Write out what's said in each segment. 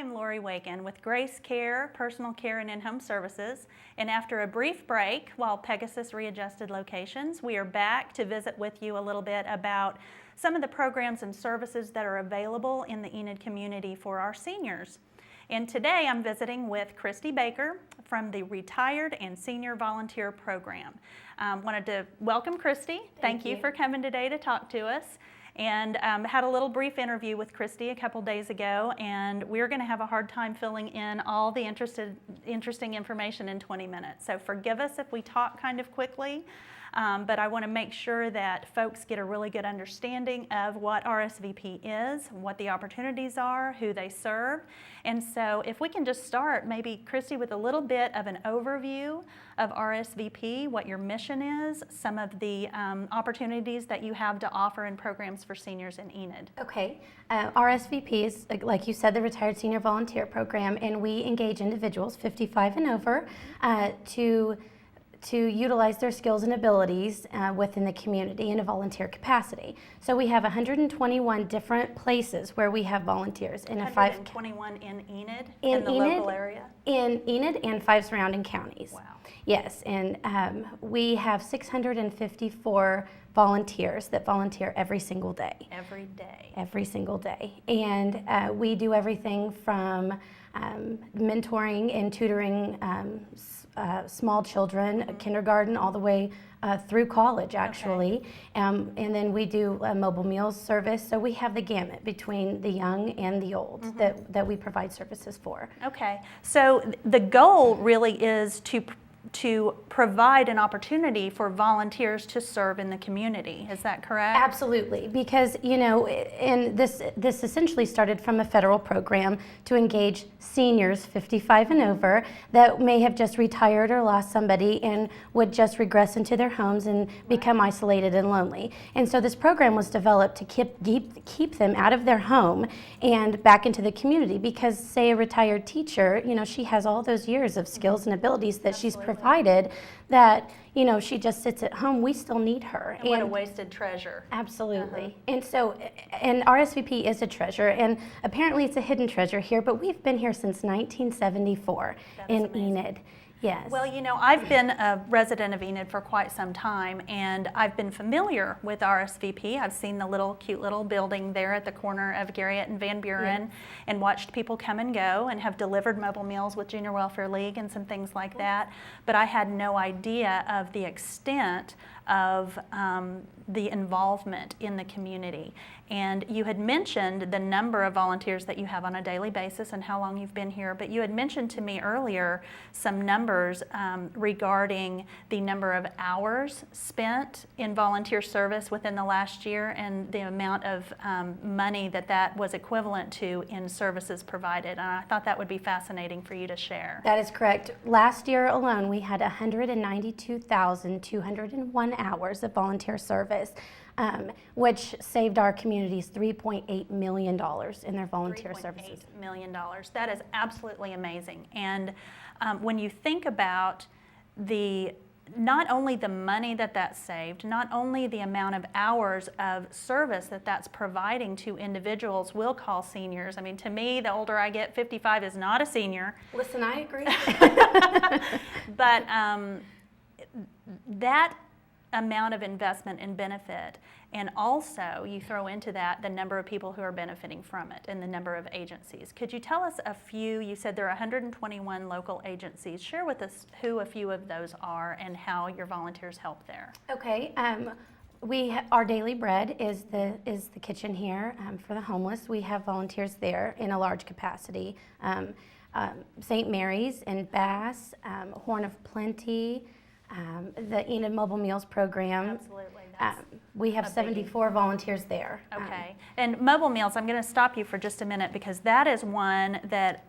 I'm Lori Waken with Grace Care, Personal Care and In-Home Services, and after a brief break while Pegasus readjusted locations, we are back to visit with you a little bit about some of the programs and services that are available in the Enid community for our seniors. And today I'm visiting with Christy Baker from the Retired and Senior Volunteer Program. Wanted to welcome Christy. Thank you for coming today to talk to us. And had a little brief interview with Christy a couple days ago, and we're going to have a hard time filling in all the interesting information in 20 minutes. So forgive us if we talk kind of quickly, but I want to make sure that folks get a really good understanding of what Rsvp is, what the opportunities are, who they serve. And so if we can just start, maybe Christy, with a little bit of an overview of Rsvp, what your mission is, some of the opportunities that you have to offer in programs for seniors in Enid. Okay. Rsvp is, like you said, the Retired Senior Volunteer Program, and we engage individuals 55 and over to utilize their skills and abilities within the community in a volunteer capacity. So we have 121 different places where we have volunteers. 121 in Enid, in the Enid, local area? In Enid and 5 surrounding counties. Wow. Yes, and we have 654 volunteers that volunteer every single day. Every day. Every single day. And we do everything from mentoring and tutoring small children, kindergarten, all the way through college, actually. Okay. And then we do a mobile meals service. So we have the gamut between the young and the old that we provide services for. Okay, so the goal really is to provide an opportunity for volunteers to serve in the community. Is that correct? Absolutely, because and this essentially started from a federal program to engage seniors 55 and over that may have just retired or lost somebody and would just regress into their homes and become isolated and lonely. And so this program was developed to keep them out of their home and back into the community, because say a retired teacher, she has all those years of skills and abilities that she's provided that she just sits at home. We still need her. And what a wasted treasure. Absolutely. And so, and Rsvp is a treasure, and apparently it's a hidden treasure here, but we've been here since 1974 in amazing. Enid. Yes. Well, I've been a resident of Enid for quite some time, and I've been familiar with Rsvp. I've seen the cute little building there at the corner of Garriott and Van Buren, and watched people come and go, and have delivered mobile meals with Junior Welfare League and some things like that. But I had no idea of the extent of the involvement in the community. And you had mentioned the number of volunteers that you have on a daily basis and how long you've been here, but you had mentioned to me earlier some numbers regarding the number of hours spent in volunteer service within the last year and the amount of money that was equivalent to in services provided. And I thought that would be fascinating for you to share. That is correct. Last year alone, we had 192,201 hours of volunteer service, which saved our communities $3.8 million in their volunteer services. $3.8 million. That is absolutely amazing. And when you think about not only the money that saved, not only the amount of hours of service that's providing to individuals we'll call seniors. I mean, to me, the older I get, 55 is not a senior. Listen, I agree. But that amount of investment and benefit, and also you throw into that the number of people who are benefiting from it and the number of agencies. Could you tell us a few? You said there are 121 local agencies. Share with us who a few of those are and how your volunteers help there. Okay. Our daily bread is the kitchen here for the homeless. We have volunteers there in a large capacity. St. Mary's and Bass, Horn of Plenty, the Enid Mobile Meals Program. Absolutely. We have 74 volunteers there. Okay. And mobile meals, I'm going to stop you for just a minute, because that is one that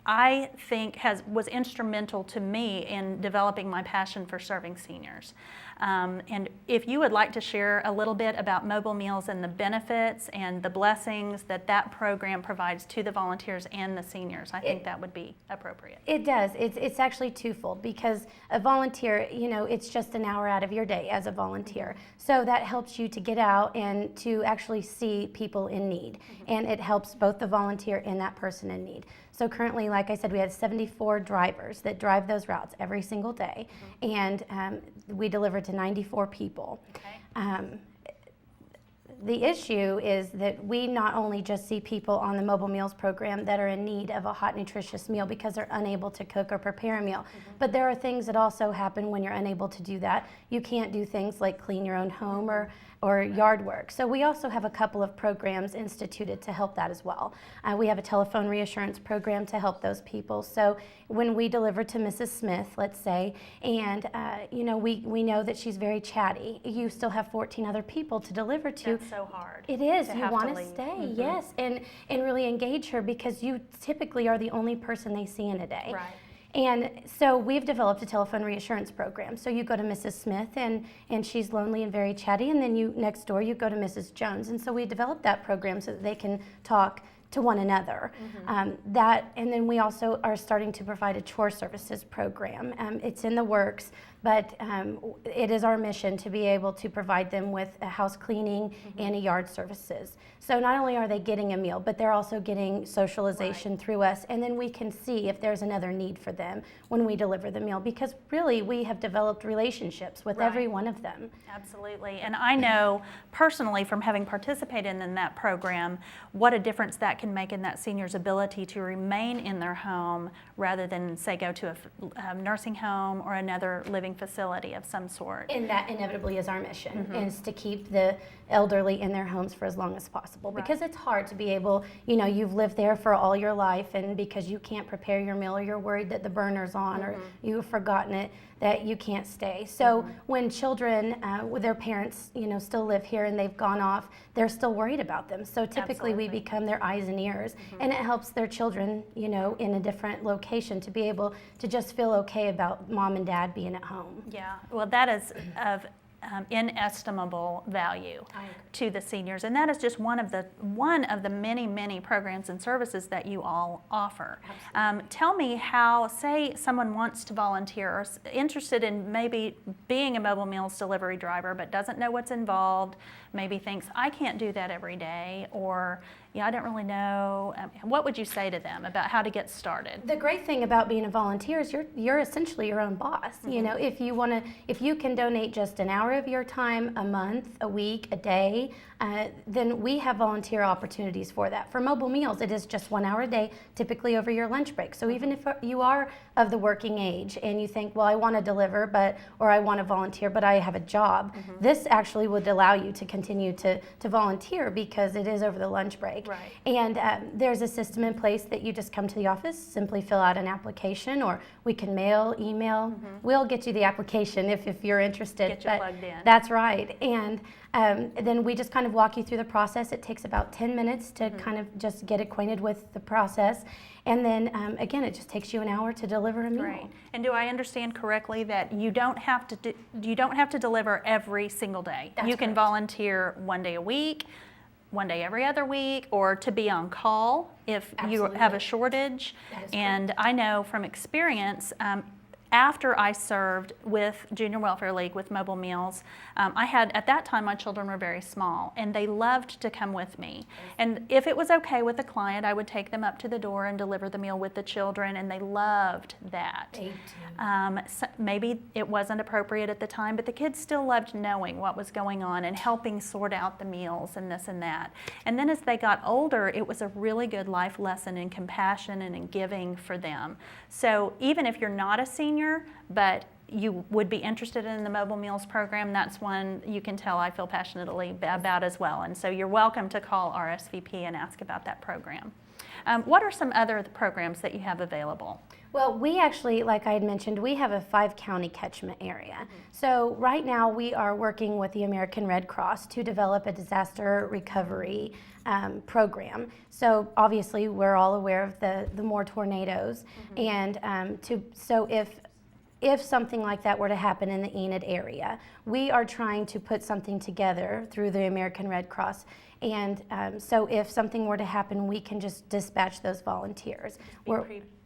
I think was instrumental to me in developing my passion for serving seniors. And if you would like to share a little bit about Mobile Meals and the benefits and the blessings that that program provides to the volunteers and the seniors, I think that would be appropriate. It does. It's actually twofold, because a volunteer, it's just an hour out of your day as a volunteer. So that helps you to get out and to actually see people in need. And it helps both the volunteer and that person in need. So currently, like I said, we have 74 drivers that drive those routes every single day. And we deliver to 94 people. Okay. The issue is that we not only just see people on the Mobile Meals program that are in need of a hot, nutritious meal because they're unable to cook or prepare a meal, but there are things that also happen when you're unable to do that. You can't do things like clean your own home or yard work. So we also have a couple of programs instituted to help that as well. We have a telephone reassurance program to help those people. So when we deliver to Mrs. Smith, let's say, and we know that she's very chatty, you still have 14 other people to deliver to. That's so hard. It is. to You have want to leave. stay, yes, and really engage her, because you typically are the only person they see in a day. Right. And so we've developed a telephone reassurance program. So you go to Mrs. Smith and she's lonely and very chatty, and then next door you go to Mrs. Jones. And so we developed that program so that they can talk to one another. And then we also are starting to provide a chore services program. It's in the works, but it is our mission to be able to provide them with a house cleaning and a yard services. So not only are they getting a meal, but they're also getting socialization through us, and then we can see if there's another need for them when we deliver the meal, because really we have developed relationships with every one of them. Absolutely. And I know personally from having participated in that program what a difference that can make in that senior's ability to remain in their home rather than, say, go to a nursing home or another living facility of some sort. And that inevitably is our mission, is to keep the elderly in their homes for as long as possible, because it's hard to be able, you've lived there for all your life, and because you can't prepare your meal or you're worried that the burner's on or you've forgotten it, that you can't stay. So when children with their parents, still live here and they've gone off, they're still worried about them. So typically we become their eyes and ears, and it helps their children, in a different location to be able to just feel okay about mom and dad being at home. Yeah, well, that is of inestimable value to the seniors, and that is just one of the many programs and services that you all offer. Tell me how, say someone wants to volunteer or is interested in maybe being a Mobile Meals delivery driver but doesn't know what's involved, maybe thinks I can't do that every day, or I don't really know. What would you say to them about how to get started? The great thing about being a volunteer is you're essentially your own boss. If you can donate just an hour of your time a month, a week, a day, then we have volunteer opportunities for that. For Mobile Meals, it is just 1 hour a day, typically over your lunch break. So even if you are of the working age and you think, well, I want to deliver, or I want to volunteer, but I have a job, this actually would allow you to continue to volunteer, because it is over the lunch break. Right. And there's a system in place that you just come to the office, simply fill out an application, or we can mail, email. We'll get you the application if you're interested. Get you plugged in. That's right. And then we just kind of walk you through the process. It takes about 10 minutes to kind of just get acquainted with the process. And then again, it just takes you an hour to deliver a meal. Right. And do I understand correctly that you don't have to deliver every single day? That's you can correct. volunteer 1 day a week, 1 day every other week, or to be on call if you have a shortage. That is and I know from experience, after I served with Junior Welfare League with Mobile Meals, at that time my children were very small, and they loved to come with me. And if it was okay with the client, I would take them up to the door and deliver the meal with the children, and they loved that. So maybe it wasn't appropriate at the time, but the kids still loved knowing what was going on and helping sort out the meals and this and that. And then as they got older, it was a really good life lesson in compassion and in giving for them. So even if you're not a senior, but you would be interested in the Mobile Meals program, that's one you can tell I feel passionately about as well. And so you're welcome to call Rsvp and ask about that program. What are some other programs that you have available? Well, we actually, like I had mentioned, we have a 5-county catchment area. So right now we are working with the American Red Cross to develop a disaster recovery program. So obviously we're all aware of the more tornadoes, and so if if something like that were to happen in the Enid area, we are trying to put something together through the American Red Cross. And so if something were to happen, we can just dispatch those volunteers.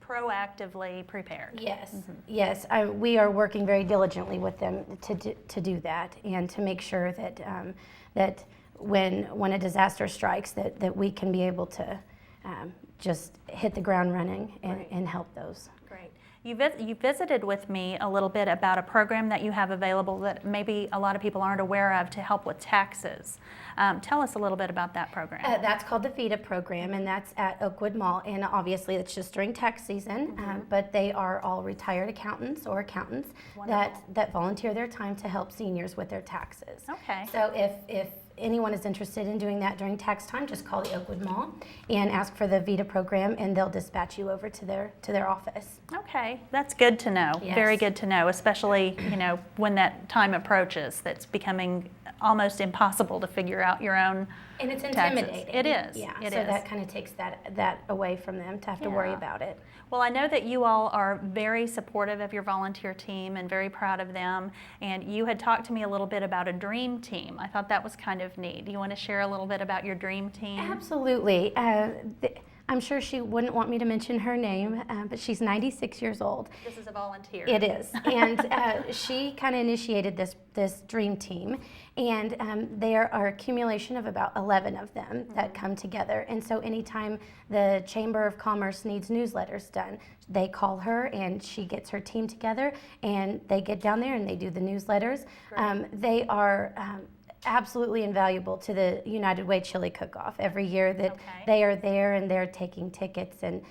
Proactively prepared. Yes, yes. We are working very diligently with them to do that, and to make sure that that when a disaster strikes, that we can be able to just hit the ground running and help those. Great. You visited with me a little bit about a program that you have available that maybe a lot of people aren't aware of to help with taxes. Tell us a little bit about that program. That's called the VITA program, and that's at Oakwood Mall. And obviously, it's just during tax season, but they are all retired accountants or accountants that volunteer their time to help seniors with their taxes. Okay. So if anyone is interested in doing that during tax time, just call the Oakwood Mall and ask for the VITA program, and they'll dispatch you over to their office. Okay, that's good to know. Yes. Very good to know, especially when that time approaches. That's becoming almost impossible to figure out your own. And it's taxes. intimidating. It is. Yeah. It so is. that kind of takes that away from them to have to worry about it. Well, I know that you all are very supportive of your volunteer team and very proud of them. And you had talked to me a little bit about a dream team. I thought that was kind of neat. Do you want to share a little bit about your dream team? Absolutely. I'm sure she wouldn't want me to mention her name, but she's 96 years old. This is a volunteer. It is. And she kind of initiated this dream team. And there are accumulation of about 11 of them that come together. And so anytime the Chamber of Commerce needs newsletters done, they call her and she gets her team together and they get down there and they do the newsletters. They are absolutely invaluable to the United Way Chili Cook-Off. Every year that they are there and they're taking tickets, and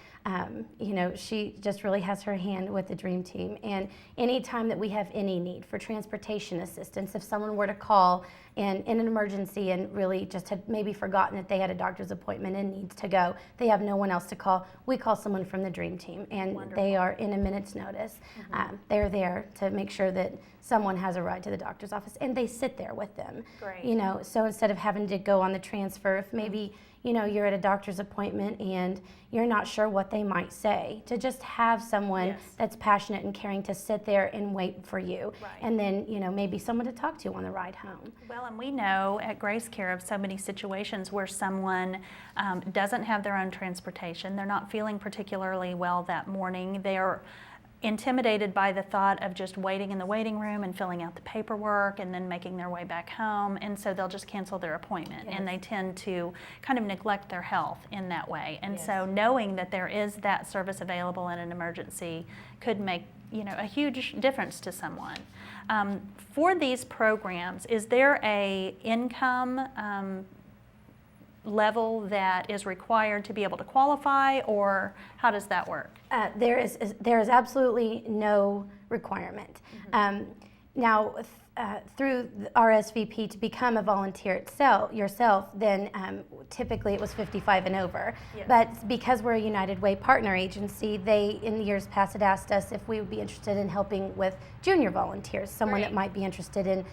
she just really has her hand with the dream team. And anytime that we have any need for transportation assistance, if someone were to call in an emergency and really just had maybe forgotten that they had a doctor's appointment and needs to go, they have no one else to call, we call someone from the dream team, and they are in a minute's notice. They're there to make sure that someone has a ride to the doctor's office, and they sit there with them. Great. So instead of having to go on the transfer, if maybe you're at a doctor's appointment and you're not sure what they might say, to just have someone that's passionate and caring to sit there and wait for you, and then maybe someone to talk to on the ride home. Well, and we know at Grace Care of so many situations where someone doesn't have their own transportation, they're not feeling particularly well that morning, they're intimidated by the thought of just waiting in the waiting room and filling out the paperwork and then making their way back home, and so they'll just cancel their appointment, and they tend to kind of neglect their health in that way. And so knowing that there is that service available in an emergency could make a huge difference to someone. For these programs, is there a income level that is required to be able to qualify, or how does that work? There is absolutely no requirement. Now, through the Rsvp, to become a volunteer yourself, then typically it was 55 and over. But because we're a United Way partner agency, they in the years past had asked us if we would be interested in helping with junior volunteers, someone that might be interested in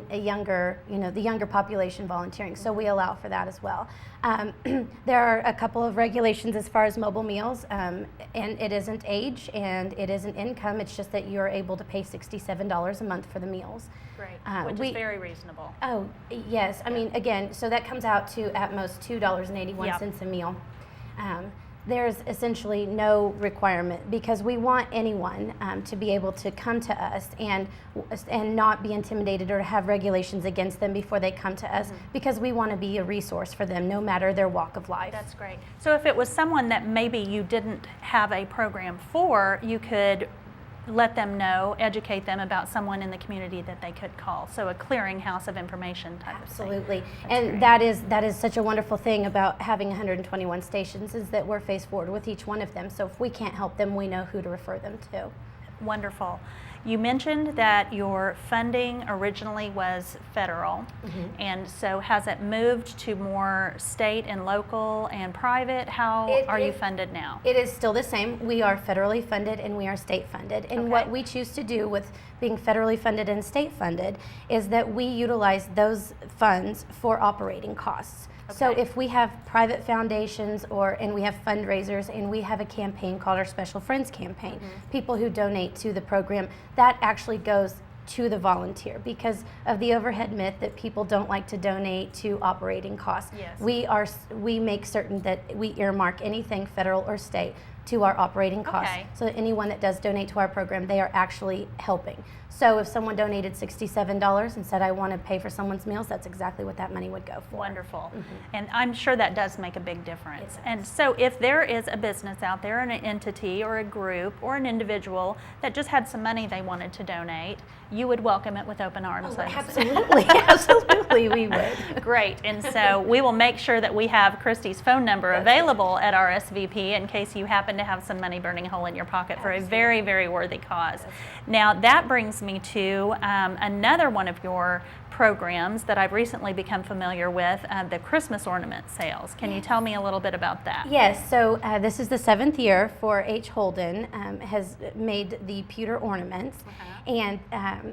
a younger, the younger population volunteering. So we allow for that as well. There are a couple of regulations as far as mobile meals, and it isn't age and it isn't income. It's just that you're able to pay $67 a month for the meals. Great, which is very reasonable. Oh, yes. I mean, again, so that comes out to at most $2.81 a meal. There's essentially no requirement, because we want anyone to be able to come to us and not be intimidated or have regulations against them before they come to us, because we want to be a resource for them no matter their walk of life. That's great. So if it was someone that maybe you didn't have a program for, you could let them know, educate them about someone in the community that they could call. So a clearinghouse of information type Absolutely. of thing. And that is such a wonderful thing about having 121 stations, is that we're faced forward with each one of them. So if we can't help them, we know who to refer them to. Wonderful. You mentioned that your funding originally was federal, and so has it moved to more state and local and private? How are you funded now? It is still the same. We are federally funded and we are state funded. And what we choose to do with being federally funded and state funded is that we utilize those funds for operating costs. So if we have private foundations and we have fundraisers and we have a campaign called our Special Friends campaign, people who donate to the program, that actually goes to the volunteer because of the overhead myth that people don't like to donate to operating costs. Yes. We make certain that we earmark anything federal or state to our operating costs. So that anyone that does donate to our program, they are actually helping. So if someone donated $67 and said, I want to pay for someone's meals, that's exactly what that money would go for. Wonderful. And I'm sure that does make a big difference. And so if there is a business out there, an entity or a group or an individual that just had some money they wanted to donate, you would welcome it with open arms. Absolutely, absolutely we would. Great. And so we will make sure that we have Christy's phone number available at Rsvp in case you happen to have some money burning a hole in your pocket for a very, very worthy cause. Now that brings me to another one of your programs that I've recently become familiar with, the Christmas ornament sales. Can you tell me a little bit about that? Yes, so this is the 7th year for H. Holden has made the pewter ornaments. And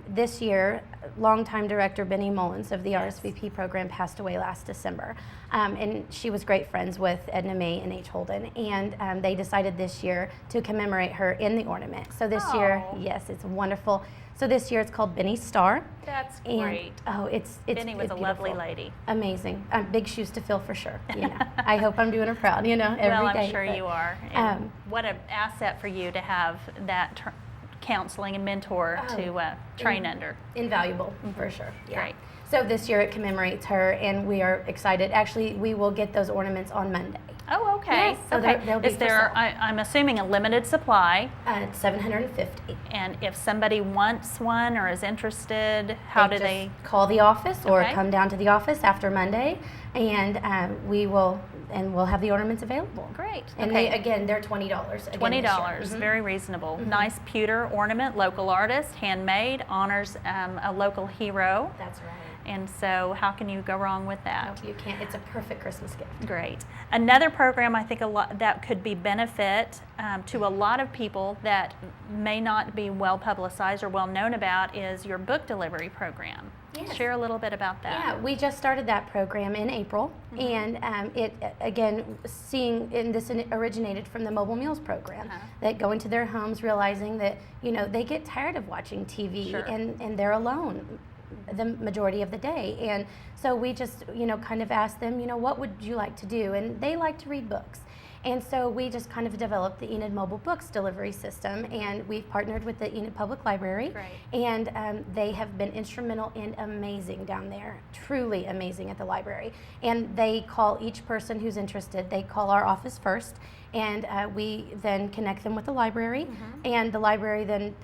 this year, longtime director Benny Mullins of the RSVP program passed away last December. And she was great friends with Edna May and H. Holden. And they decided this year to commemorate her in the ornament. So this year, yes, it's wonderful. So this year it's called Benny's Star. That's great. It's Benny was a lovely lady. Amazing. Big shoes to fill for sure. You know, I hope I'm doing her proud. You know, every day. Well, I'm sure you are. And what an asset for you to have that counseling and mentor to train under. Invaluable, for sure. Yeah. Great. So this year it commemorates her, and we are excited. Actually, we will get those ornaments on Monday. Oh, okay. Yes, so they'll be Is there, I'm assuming, a limited supply? It's 750. And if somebody wants one or is interested, how do they? Call the office or come down to the office after Monday, and we'll have the ornaments available. Great. And they're $20. $20, very reasonable. Nice pewter ornament, local artist, handmade, honors a local hero. That's right. And so how can you go wrong with that? No, you can't. It's a perfect Christmas gift. Great. Another program I think that could be benefit to a lot of people that may not be well publicized or well known about is your book delivery program. Yes. Share a little bit about that. Yeah, we just started that program in April, and it this originated from the Mobile Meals program, that go into their homes realizing that they get tired of watching TV and they're alone the majority of the day, and so we just kind of asked them, what would you like to do, and they like to read books. And so we just kind of developed the Enid Mobile Books delivery system, and we've partnered with the Enid Public Library. And they have been instrumental and amazing down there, truly amazing at the library. And they call each person who's interested, they call our office first, and we then connect them with the library, and the library then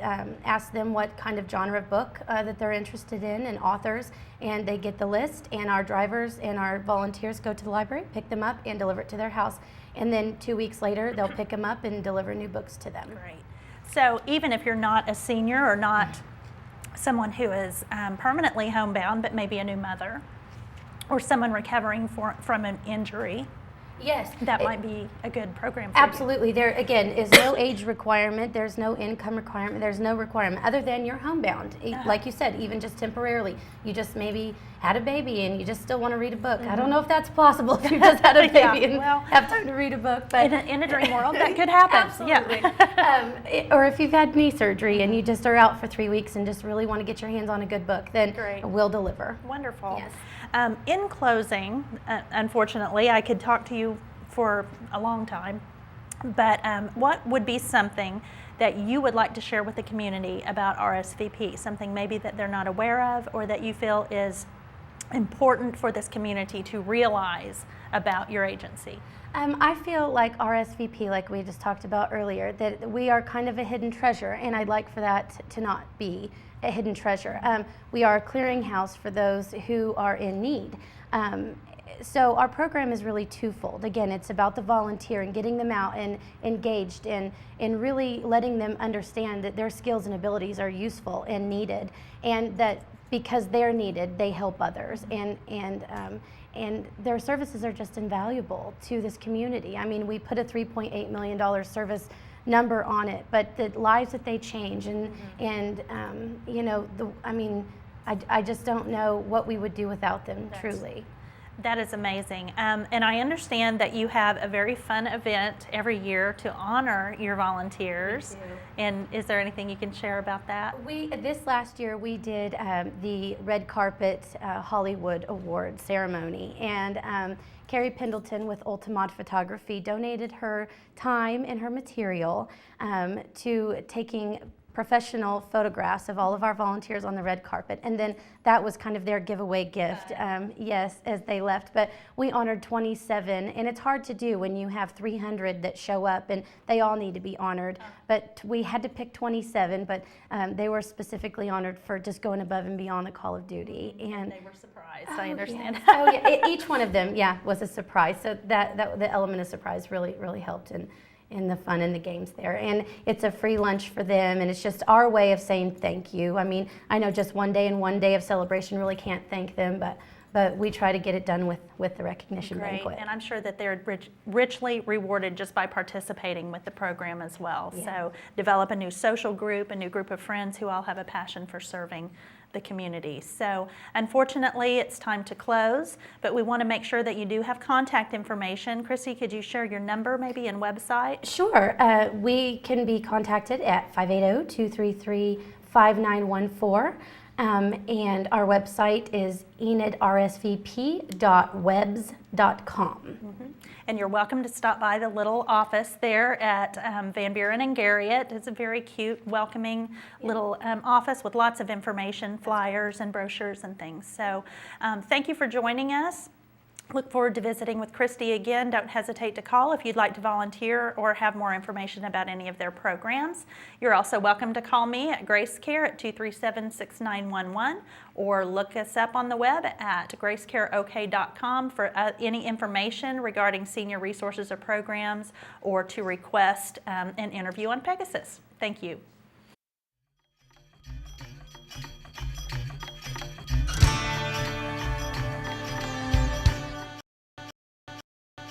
asks them what kind of genre of book that they're interested in and authors, and they get the list, and our drivers and our volunteers go to the library, pick them up, and deliver it to their house. And then 2 weeks later, they'll pick them up and deliver new books to them. Great. So even if you're not a senior or not someone who is permanently homebound, but maybe a new mother, or someone recovering from an injury, yes, that might be a good program for absolutely. There, again, is no age requirement. There's no income requirement. There's no requirement other than you're homebound. Like you said, even just temporarily. You just maybe had a baby and you just still want to read a book. I don't know if that's possible if you just had a baby and have time to read a book. But in a dream world, that could happen. Absolutely. Or if you've had knee surgery and you just are out for 3 weeks and just really want to get your hands on a good book, then we'll deliver. Wonderful. Yes. In closing, unfortunately, I could talk to you for a long time, but what would be something that you would like to share with the community about RSVP, something maybe that they're not aware of or that you feel is important for this community to realize about your agency? I feel like RSVP, like we just talked about earlier, that we are kind of a hidden treasure, and I'd like for that to not be a hidden treasure. We are a clearinghouse for those who are in need. So our program is really twofold. Again, it's about the volunteer and getting them out and engaged and really letting them understand that their skills and abilities are useful and needed, and that because they're needed, they help others, and their services are just invaluable to this community. I mean, we put a $3.8 million service number on it, but the lives that they change, and you know, I just don't know what we would do without them, truly. That is amazing. And I understand that you have a very fun event every year to honor your volunteers. And is there anything you can share about that? This last year we did the red carpet Hollywood Award ceremony, and Carrie Pendleton with Ultimate Photography donated her time and her material to taking professional photographs of all of our volunteers on the red carpet, and then that was kind of their giveaway gift, yes, as they left. But we honored 27, and it's hard to do when you have 300 that show up, and they all need to be honored. But we had to pick 27, but they were specifically honored for just going above and beyond the call of duty. And they were surprised. I understand. Yes. Oh yeah, each one of them, yeah, was a surprise. So that the element of surprise really helped in the fun and the games there. And it's a free lunch for them, and it's just our way of saying thank you. I mean, I know just one day and one day of celebration really can't thank them, but we try to get it done with the recognition banquet. And I'm sure that they're richly rewarded just by participating with the program as well. Yeah. So develop a new social group, a new group of friends who all have a passion for serving the community. So unfortunately, it's time to close, but we want to make sure that you do have contact information. Christy, could you share your number maybe and website? Sure. We can be contacted at 580-233-5914. And our website is enidrsvp.webs.com. And you're welcome to stop by the little office there at Van Buren and Garriott. It's a very cute, welcoming little office with lots of information, flyers and brochures and things. So thank you for joining us. Look forward to visiting with Christy again. Don't hesitate to call if you'd like to volunteer or have more information about any of their programs. You're also welcome to call me at Grace Care at 237-6911, or look us up on the web at gracecareok.com for any information regarding senior resources or programs, or to request an interview on Pegasus. Thank you.